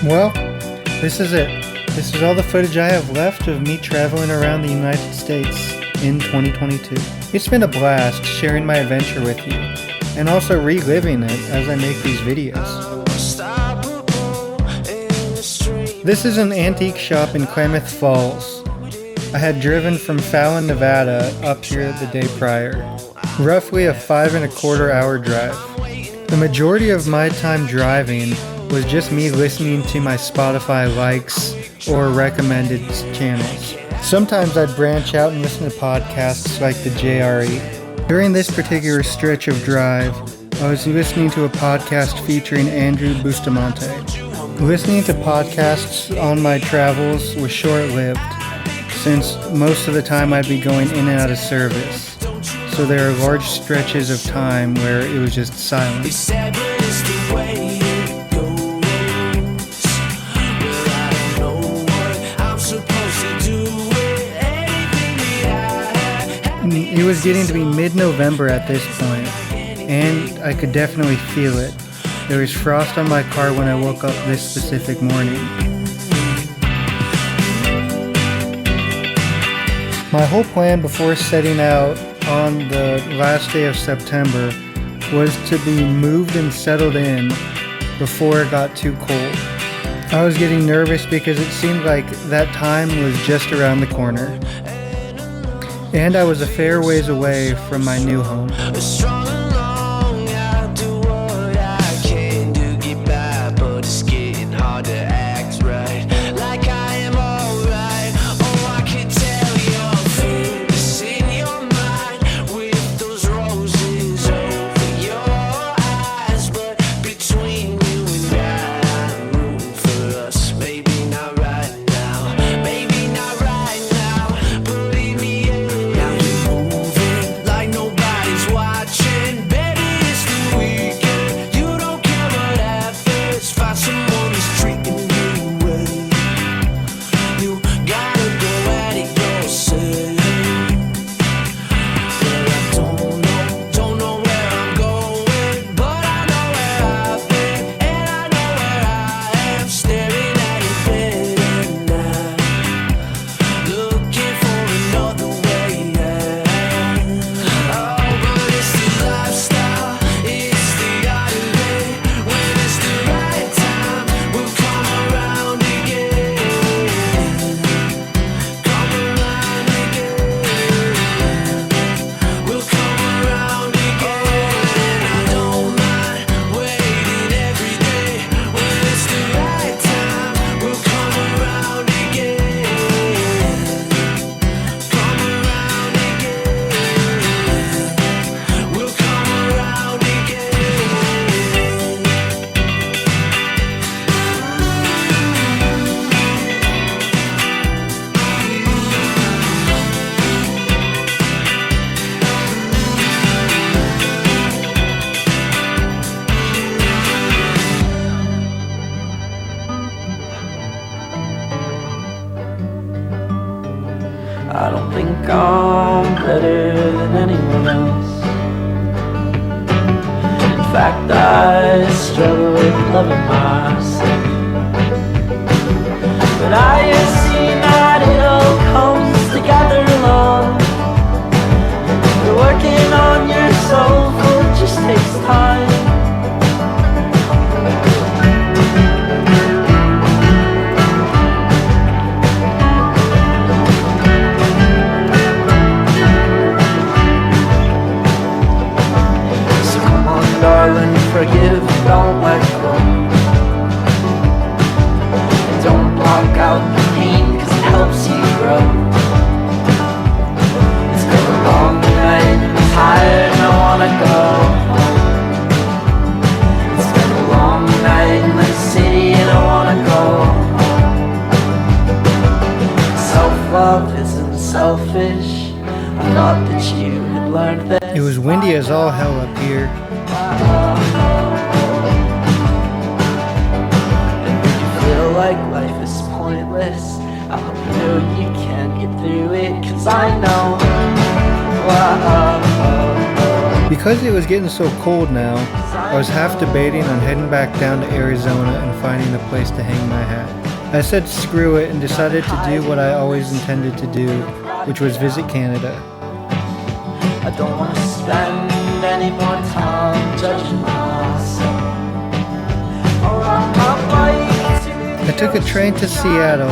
Well, this is it. This is all the footage I have left of me traveling around the United States in 2022. It's been a blast sharing my adventure with you, and also reliving it as I make these videos. This is an antique shop in Klamath Falls. I had driven from Fallon, Nevada up here the day prior. Roughly a 5.25 hour drive. The majority of my time driving was just me listening to my Spotify likes or recommended channels. Sometimes I'd branch out and listen to podcasts like the JRE. During this particular stretch of drive, I was listening to a podcast featuring Andrew Bustamante. Listening to podcasts on my travels was short-lived, since most of the time I'd be going in and out of service. So there are large stretches of time where it was just silent. It was getting to be mid-November at this point, and I could definitely feel it. There was frost on my car when I woke up this specific morning. My whole plan before setting out on the last day of September was to be moved and settled in before it got too cold. I was getting nervous because it seemed like that time was just around the corner. And I was a fair ways away from my new home. I don't think I'm better than anyone else. In fact, I struggle with loving myself. But I have seen that it all comes together alone. You're working on yourself, it just takes time. Forgive, don't let go. And don't block out the pain, cause it helps you grow. It's been a long night, I'm tired and I wanna go home. It's been a long night in the city and I wanna go home. Self-love isn't selfish. I thought that you had learned that. It was windy as all hell up here. Like life is pointless, I hope you know you can't get through it, cause I know. Because it was getting so cold now, I was half debating on heading back down to Arizona and finding a place to hang my hat. I said screw it and decided to do what I always intended to do, which was visit Canada. I don't want to spend any more time judging myself. I took a train to Seattle,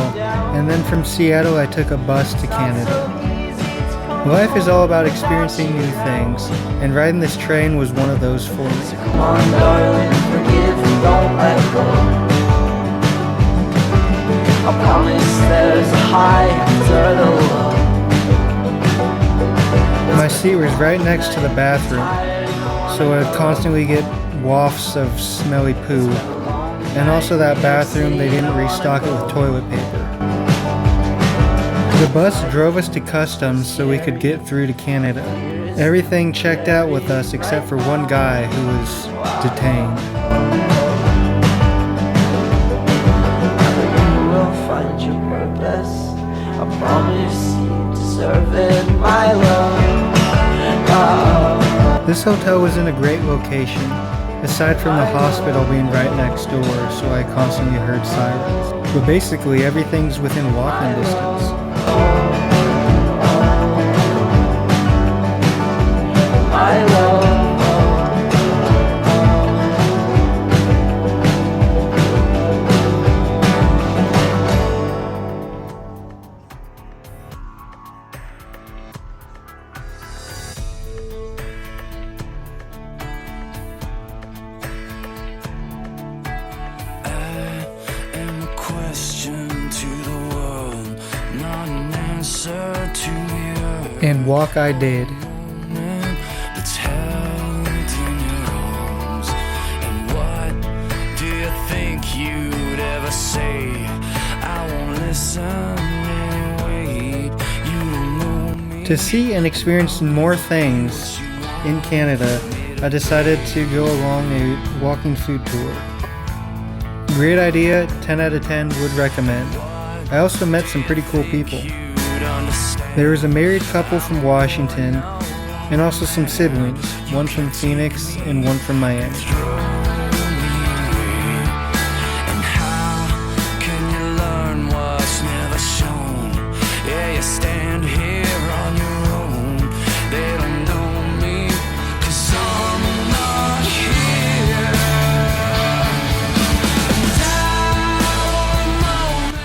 and then from Seattle I took a bus to Canada. Life is all about experiencing new things, and riding this train was one of those for me. Come on, darling, forgive and don't let go. I promise there's a high after the low. My seat was right next to the bathroom, so I'd constantly get wafts of smelly poo. And also that bathroom, they didn't restock it with toilet paper. The bus drove us to customs so we could get through to Canada. Everything checked out with us except for one guy who was detained. You will find your purpose. I promise you deserve it, my love. This hotel was in a great location, aside from the hospital being right next door, so I constantly heard sirens. But basically everything's within walking distance. My love. And walk I did. To see and experience more things in Canada, I decided to go along a walking food tour. Great idea, 10 out of 10, would recommend. I also met some pretty cool people. There was a married couple from Washington, and also some siblings, one from Phoenix and one from Miami.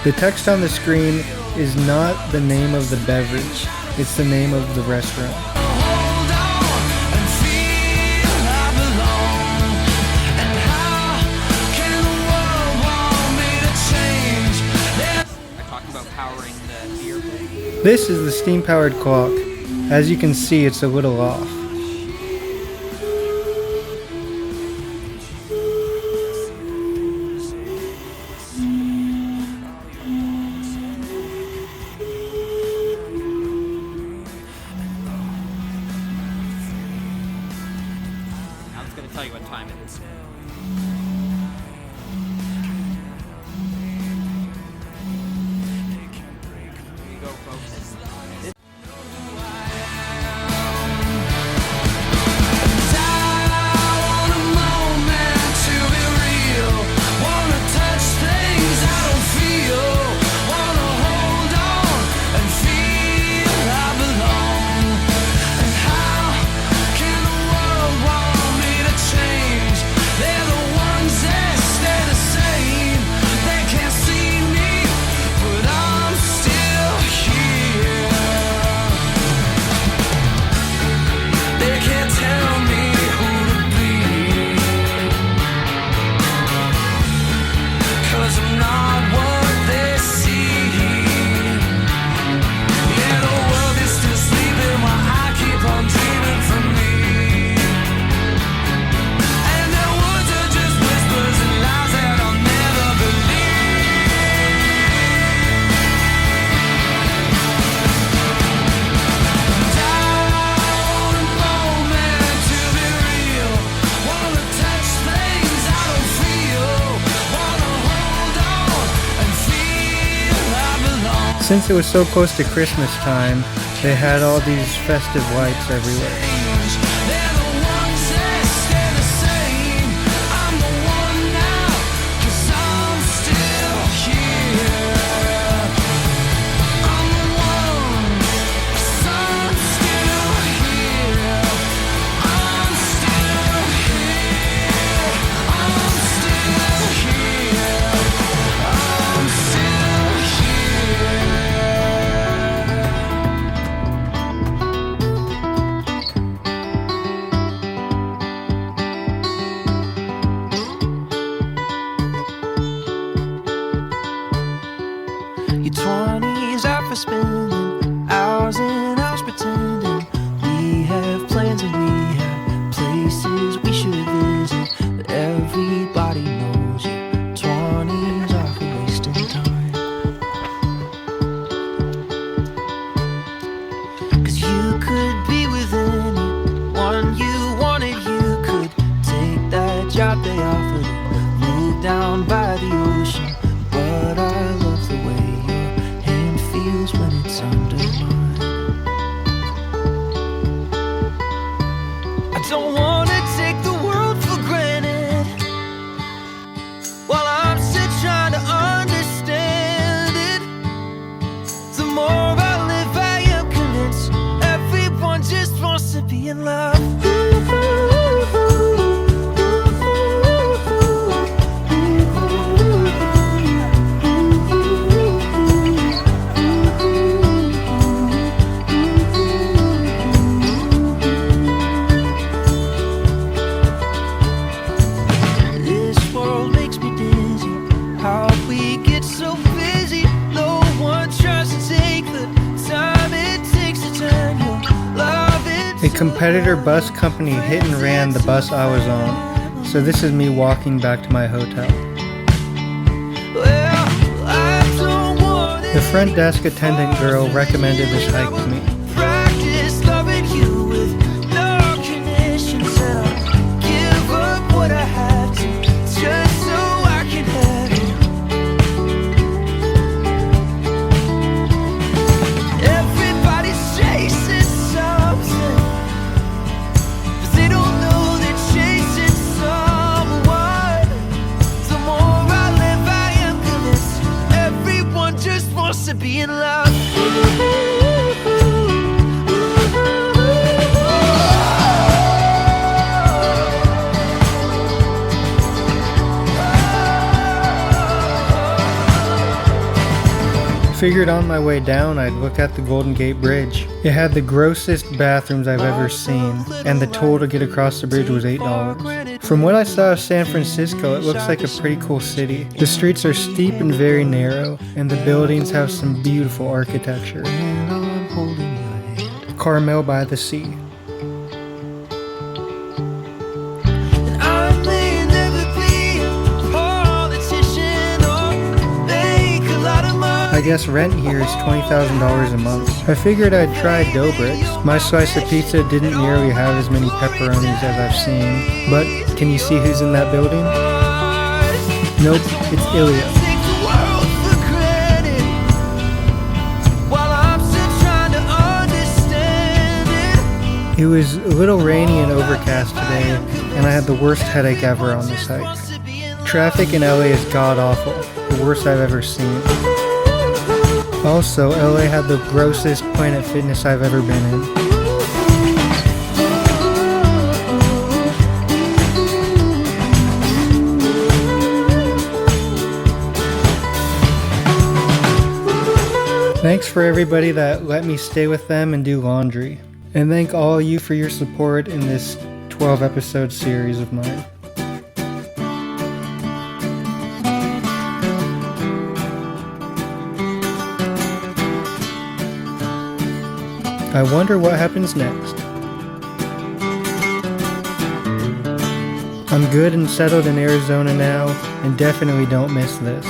The text on the screen is not the name of the beverage, it's the name of the restaurant. This is the steam-powered clock. As you can see, it's a little off. Tell you what time it is. Here you go, folks. Since it was so close to Christmas time, they had all these festive lights everywhere. spending hours and hours pretending we have plans and we have places we should visit, but everybody knows your 20s are for wasting time. 'Cause you could be with anyone you wanted, you could take that job they offered and move down by the ocean, but I love the way your hand feels when it's under mine. I don't wanna take the world for granted while I'm still trying to understand it. The more I live, I am convinced everyone just wants to be in love. This world makes me dizzy. How we get so busy, no one tries to take the time it takes to turn your love into A competitor bus company hit and ran the bus I was on, so this is me walking back to my hotel. well, I don't want The front desk attendant girl recommended this hike to me. practice loving you with no conditions, and I'll give up what I have to just so I can have you. Everybody's chasing something, but they don't know they're chasing someone. The more I live, I am convinced everyone just wants to be in love. Figured on my way down I'd look at the Golden Gate Bridge. It had the grossest bathrooms I've ever seen, and the toll to get across the bridge was $8. From what I saw of San Francisco, it looks like a pretty cool city. The streets are steep and very narrow, and the buildings have some beautiful architecture. And I'm holding your hand. Carmel by the sea. And I may never be a politician or make a lot of money. I guess rent here is $20,000 a month. I figured I'd try dough bricks. My slice of pizza didn't nearly have as many pepperonis as I've seen. But can you see who's in that building? Nope, it's Ilya. Take the world for granted while I'm still trying to understand it. It was a little rainy and overcast today, and I had the worst headache ever on this hike. Wants to be in love. Traffic in LA is god-awful, the worst I've ever seen. Also, LA had the grossest Planet Fitness I've ever been in. Thanks for everybody that let me stay with them and do laundry. And thank all of you for your support in this 12-episode series of mine. I wonder what happens next. I'm good and settled in Arizona now, and definitely don't miss this.